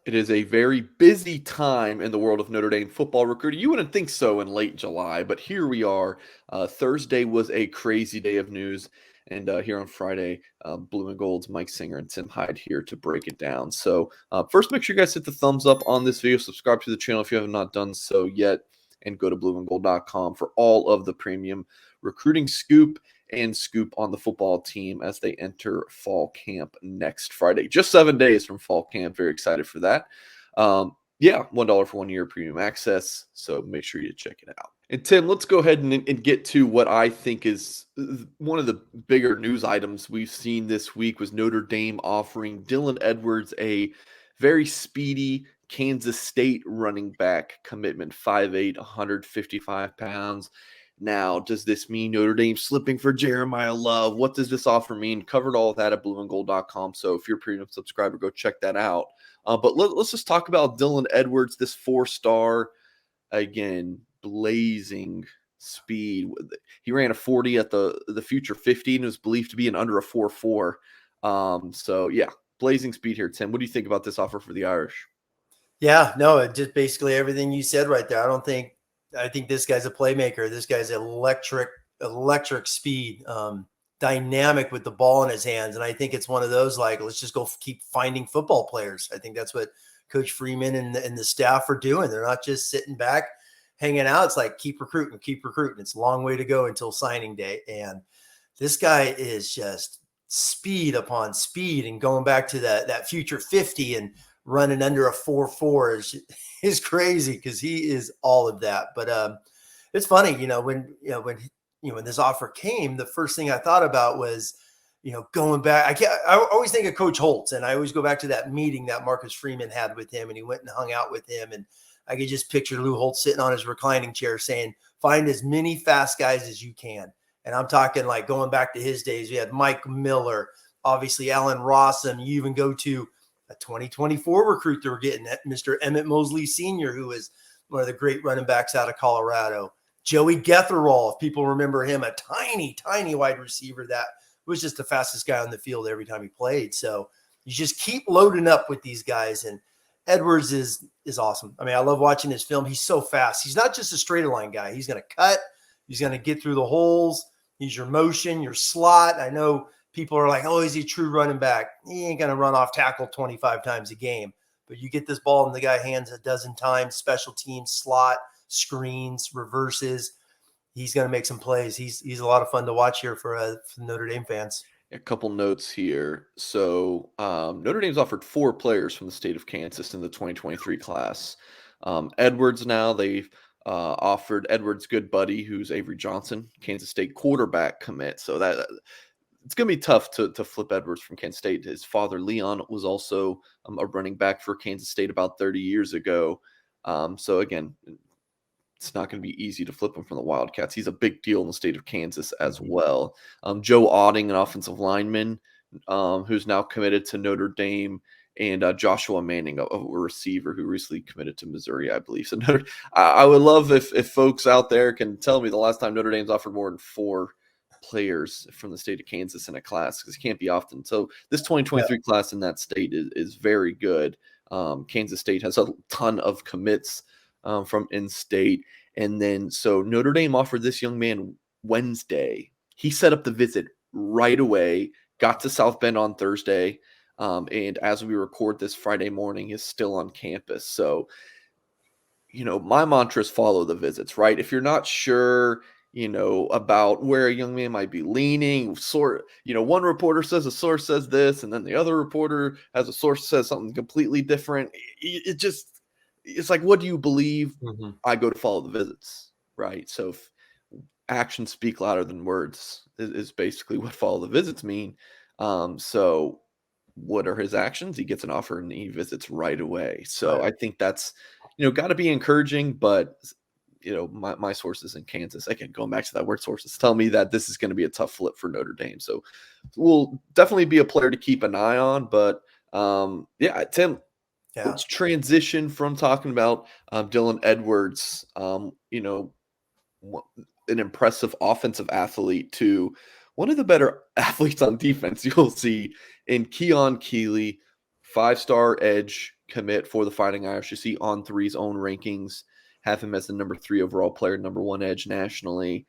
It is a very busy time in the world of Notre Dame football recruiting. You wouldn't think so in late July, but here we are. Thursday was a crazy day of news. And here on Friday, Blue and Gold's Mike Singer and Tim Hyde here to break it down. So, first, make sure you guys hit the thumbs up on this video. Subscribe to the channel if you have not done so yet. And go to blueandgold.com for all of the premium recruiting scoop and scoop on the football team as they enter fall camp next Friday. Just 7 days from fall camp. Very excited for that. Yeah, $1 for 1 year premium access. So make sure you check it out. And Tim, let's go ahead and get to what I think is one of the bigger news items we've seen this week was Notre Dame offering Dylan Edwards a very speedy Kansas State running back commitment, 5'8", 155 pounds. Now, does this mean Notre Dame slipping for Jeremiah Love? What does this offer mean? Covered all of that at blueandgold.com. So if you're a premium subscriber, go check that out. But let's just talk about Dylan Edwards, this 4-star, again, blazing speed. He ran a 40 at the future 50 and was believed to be in under a 4.4. So, yeah, blazing speed here, Tim. What do you think about this offer for the Irish? Yeah, no, just basically everything you said right there. I think this guy's a playmaker. This guy's electric speed, dynamic with the ball in his hands. And I think it's one of those, like, let's just go keep finding football players. I think that's what Coach Freeman and the staff are doing. They're not just sitting back, hanging out. It's like, keep recruiting. It's a long way to go until signing day. And this guy is just speed upon speed, and going back to that future 50 and running under a 4.4 is crazy, because he is all of that. But it's funny, when this offer came, the first thing I thought about was, going back. I always think of Coach Holtz, and I always go back to that meeting that Marcus Freeman had with him, and he went and hung out with him, and I could just picture Lou Holtz sitting on his reclining chair saying, "Find as many fast guys as you can." And I'm talking like going back to his days. We had Mike Miller, obviously Allen Rossum. You even go to a 2024 recruit that we're getting, Mr. Emmett Mosley Sr., who is one of the great running backs out of Colorado. Joey Getherall, if people remember him, a tiny wide receiver that was just the fastest guy on the field every time he played. So you just keep loading up with these guys. And Edwards is awesome. I mean, I love watching his film. He's so fast. He's not just a straight line guy. He's going to cut. He's going to get through the holes. He's your motion, your slot. I know people are like, oh, is he a true running back? He ain't going to run off tackle 25 times a game. But you get this ball in the guy's hands a dozen times, special teams, slot, screens, reverses. He's going to make some plays. He's a lot of fun to watch here for Notre Dame fans. A couple notes here. So Notre Dame's offered 4 players from the state of Kansas in the 2023 class. Edwards now, they've offered Edwards' good buddy, who's Avery Johnson, Kansas State quarterback commit. So that it's going to be tough to flip Edwards from Kansas State. His father, Leon, was also a running back for Kansas State about 30 years ago. So, again, it's not going to be easy to flip him from the Wildcats. He's a big deal in the state of Kansas as well. Joe Otting, an offensive lineman, who's now committed to Notre Dame, and Joshua Manning, a receiver who recently committed to Missouri, I believe. So I would love if folks out there can tell me the last time Notre Dame's offered more than 4 players from the state of Kansas in a class, because it can't be often. So this 2023 class in that state is very good. Kansas State has a ton of commits from in-state. And then so Notre Dame offered this young man Wednesday. He set up the visit right away, got to South Bend on Thursday, and as we record this Friday morning, is still on campus. So, my mantra is follow the visits, right? If you're not sure about where a young man might be leaning, one reporter says a source says this, and then the other reporter has a source says something completely different. It's like, what do you believe? Mm-hmm. I go to follow the visits, right? So if actions speak louder than words is basically what follow the visits mean. So what are his actions? He gets an offer and he visits right away. So Right. I think that's, got to be encouraging, but my sources in Kansas, again, going back to that word sources, tell me that this is going to be a tough flip for Notre Dame. So will definitely be a player to keep an eye on. But Tim, let's transition from talking about Dylan Edwards, an impressive offensive athlete, to one of the better athletes on defense you'll see in Keon Keeley, 5-star edge commit for the Fighting Irish. You see On3's own rankings have him as the number 3 overall player, number 1 edge nationally.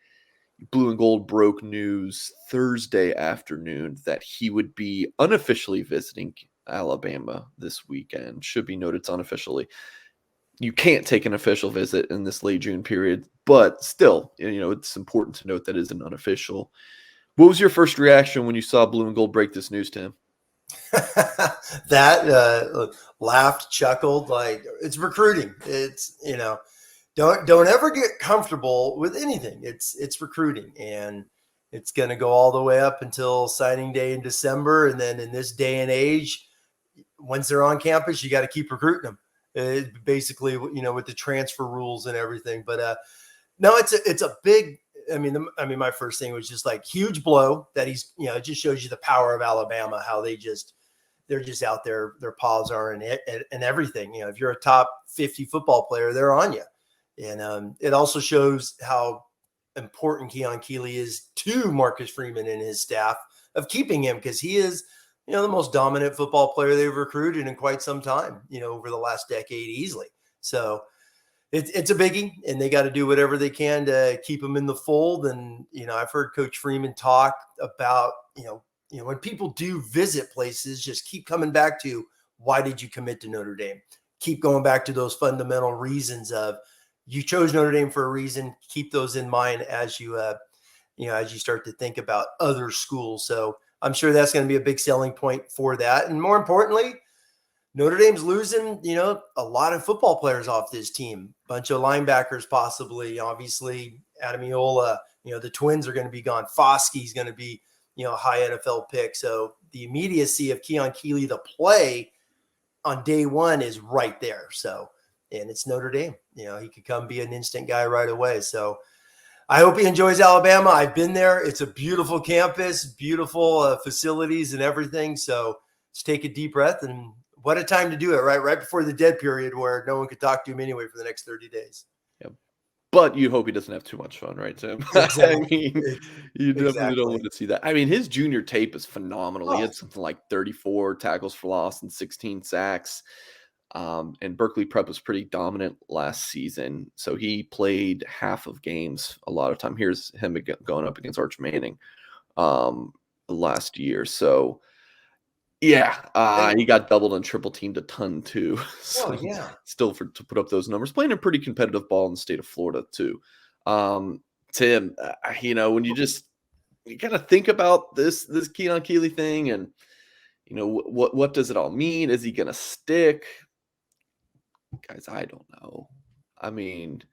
Blue and Gold broke news Thursday afternoon that he would be unofficially visiting Alabama this weekend. Should be noted it's unofficially. You can't take an official visit in this late June period, but still, it's important to note that is an unofficial. What was your first reaction when you saw Blue and Gold break this news, Tim? That laughed, chuckled, like it's recruiting. It's don't ever get comfortable with anything. It's recruiting, and it's going to go all the way up until signing day in December, and then in this day and age, once they're on campus, you got to keep recruiting them. Basically, with the transfer rules and everything. But no, it's a big. I mean, my first thing was just like huge blow that he's. It just shows you the power of Alabama, how they're just out there. Their paws are in it and everything. If you're a top 50 football player, they're on you. And it also shows how important Keon Keeley is to Marcus Freeman and his staff of keeping him, because he is, the most dominant football player they've recruited in quite some time, over the last decade easily. So it's a biggie, and they got to do whatever they can to keep him in the fold. And, I've heard Coach Freeman talk about, when people do visit places, just keep coming back to, why did you commit to Notre Dame? Keep going back to those fundamental reasons of, you chose Notre Dame for a reason. Keep those in mind as you start to think about other schools. So I'm sure that's going to be a big selling point for that. And more importantly, Notre Dame's losing, a lot of football players off this team, bunch of linebackers, possibly, obviously Adamiola, the twins are going to be gone. Foskey's going to be, a high NFL pick. So the immediacy of Keon Keeley to play on day one is right there. So, and it's Notre Dame, he could come be an instant guy right away. So I hope he enjoys Alabama. I've been there. It's a beautiful campus, beautiful facilities and everything. So just take a deep breath, and what a time to do it, right before the dead period where no one could talk to him anyway for the next 30 days. Yep. But you hope he doesn't have too much fun, right, Tim? Exactly. I mean, you definitely don't Exactly. want to see that. I mean, his junior tape is phenomenal. He Oh, had something like 34 tackles for loss and 16 sacks. And Berkeley Prep was pretty dominant last season. So he played half of games a lot of time. Here's him going up against Arch Manning last year. So, yeah, he got doubled and triple teamed a ton too. So yeah. still to put up those numbers, playing a pretty competitive ball in the state of Florida too. Tim, when you kind of think about this Keon Keeley thing, and what does it all mean? Is he gonna stick? Guys, I don't know. I mean,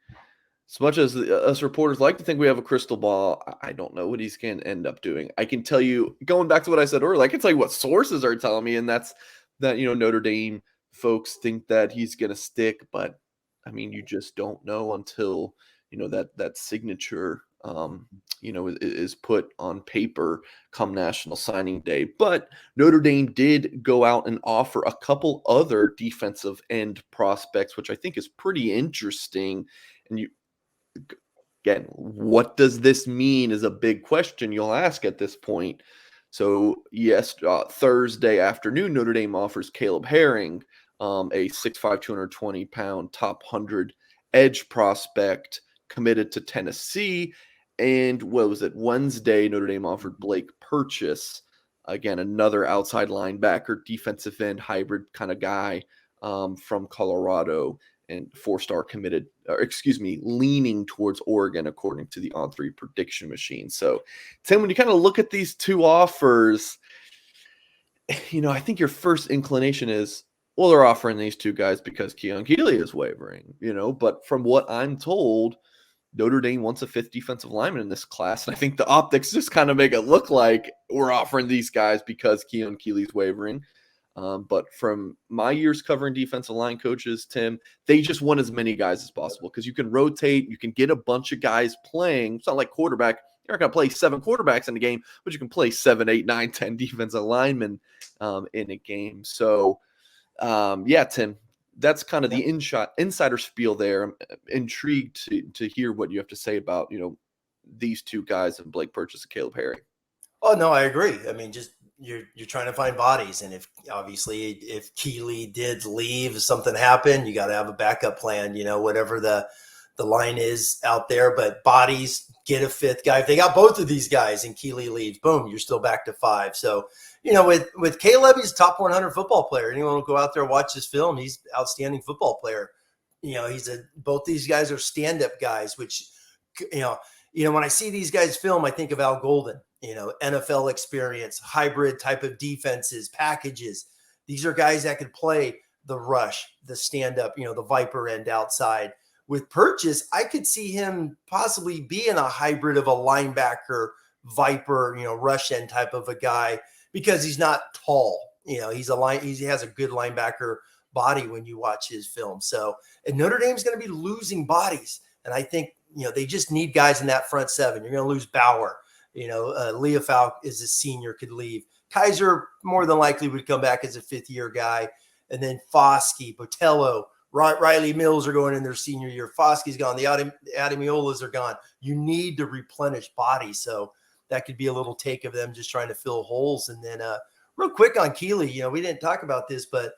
as much as us reporters like to think we have a crystal ball, I don't know what he's going to end up doing. I can tell you, going back to what I said earlier, I can tell you what sources are telling me, and that's that, Notre Dame folks think that he's going to stick. But, I mean, you just don't know until, that signature, is put on paper come National Signing Day. But Notre Dame did go out and offer a couple other defensive end prospects, which I think is pretty interesting. And again, what does this mean is a big question you'll ask at this point. So, yes, Thursday afternoon, Notre Dame offers Caleb Herring, a 6'5", 220-pound, top 100 edge prospect committed to Tennessee. And what was it? Wednesday, Notre Dame offered Blake Purchase, again, another outside linebacker, defensive end hybrid kind of guy from Colorado, and 4-star committed, leaning towards Oregon, according to the On3 prediction machine. So, Tim, when you kind of look at these two offers, I think your first inclination is, well, they're offering these two guys because Keon Keeley is wavering, but from what I'm told, Notre Dame wants a 5th defensive lineman in this class. And I think the optics just kind of make it look like we're offering these guys because Keon Keeley's wavering. But from my years covering defensive line coaches, Tim, they just want as many guys as possible because you can rotate, you can get a bunch of guys playing. It's not like quarterback. You're not going to play 7 quarterbacks in a game, but you can play 7, 8, 9, 10 defensive linemen in a game. So, Tim, that's kind of the insider spiel there. I'm intrigued to hear what you have to say about, these two guys, and Blake Purchase and Caleb Herring. Oh, no, I agree. I mean, just, you're trying to find bodies, and if obviously if Keeley did leave, if something happened, you got to have a backup plan. Whatever the line is out there, but bodies, get a fifth guy. If they got both of these guys and Keeley leaves, boom, you're still back to 5. So with Caleb, he's a top 100 football player. Anyone will go out there and watch his film. He's an outstanding football player. Both these guys are stand-up guys, which when I see these guys film, I think of Al Golden. NFL experience, hybrid type of defenses, packages. These are guys that could play the rush, the stand-up, the Viper end outside. With Purchase, I could see him possibly being a hybrid of a linebacker, Viper, rush end type of a guy, because he's not tall. He has a good linebacker body when you watch his film. So, and Notre Dame's going to be losing bodies, and I think they just need guys in that front 7. You're going to lose Bauer. Leofau is a senior, could leave. Kaiser more than likely would come back as a 5th-year guy, and then Foskey, Botello, Riley Mills are going in their senior year. Foskey's gone. The Ademiolas are gone. You need to replenish bodies. So that could be a little take of them just trying to fill holes. And then real quick on Keeley, we didn't talk about this, but,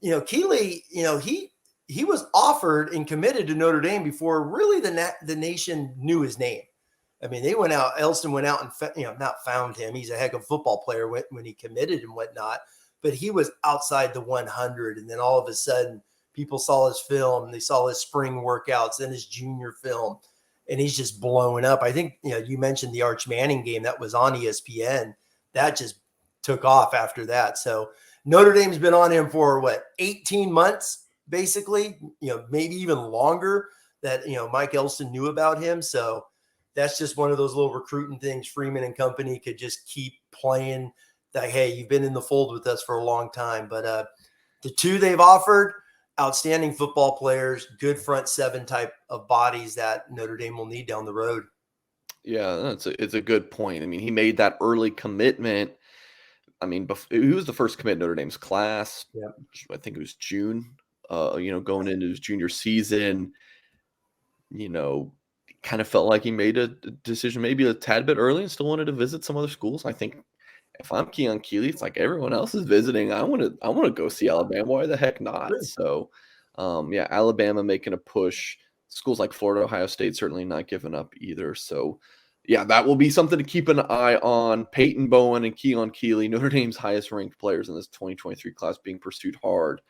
Keeley, he was offered and committed to Notre Dame before really the nation knew his name. I mean, they went out, Elston went out and, not found him. He's a heck of a football player when he committed and whatnot, but he was outside the 100. And then all of a sudden, people saw his film, they saw his spring workouts and his junior film, and he's just blowing up. I think, you mentioned the Arch Manning game that was on ESPN. That just took off after that. So Notre Dame's been on him for 18 months, basically, maybe even longer that, Mike Elston knew about him. So that's just one of those little recruiting things. Freeman and company could just keep playing that, hey, you've been in the fold with us for a long time. But the 2 they've offered, outstanding football players, good front 7 type of bodies that Notre Dame will need down the road. Yeah, it's a good point. I mean, he made that early commitment. I mean, he was the first commit in Notre Dame's class. Yeah. I think it was June, going into his junior season. Kind of felt like he made a decision maybe a tad bit early and still wanted to visit some other schools. I think if I'm Keon Keeley, it's like everyone else is visiting. I want to go see Alabama. Why the heck not? Really? So, Alabama making a push. Schools like Florida, Ohio State certainly not giving up either. So, yeah, that will be something to keep an eye on. Peyton Bowen and Keon Keeley, Notre Dame's highest ranked players in this 2023 class, being pursued hard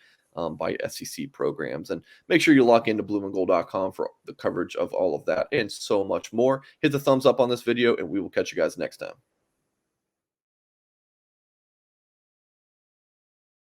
by SEC programs. And make sure you lock into blueandgold.com for the coverage of all of that and so much more. Hit the thumbs up on this video, and we will catch you guys next time.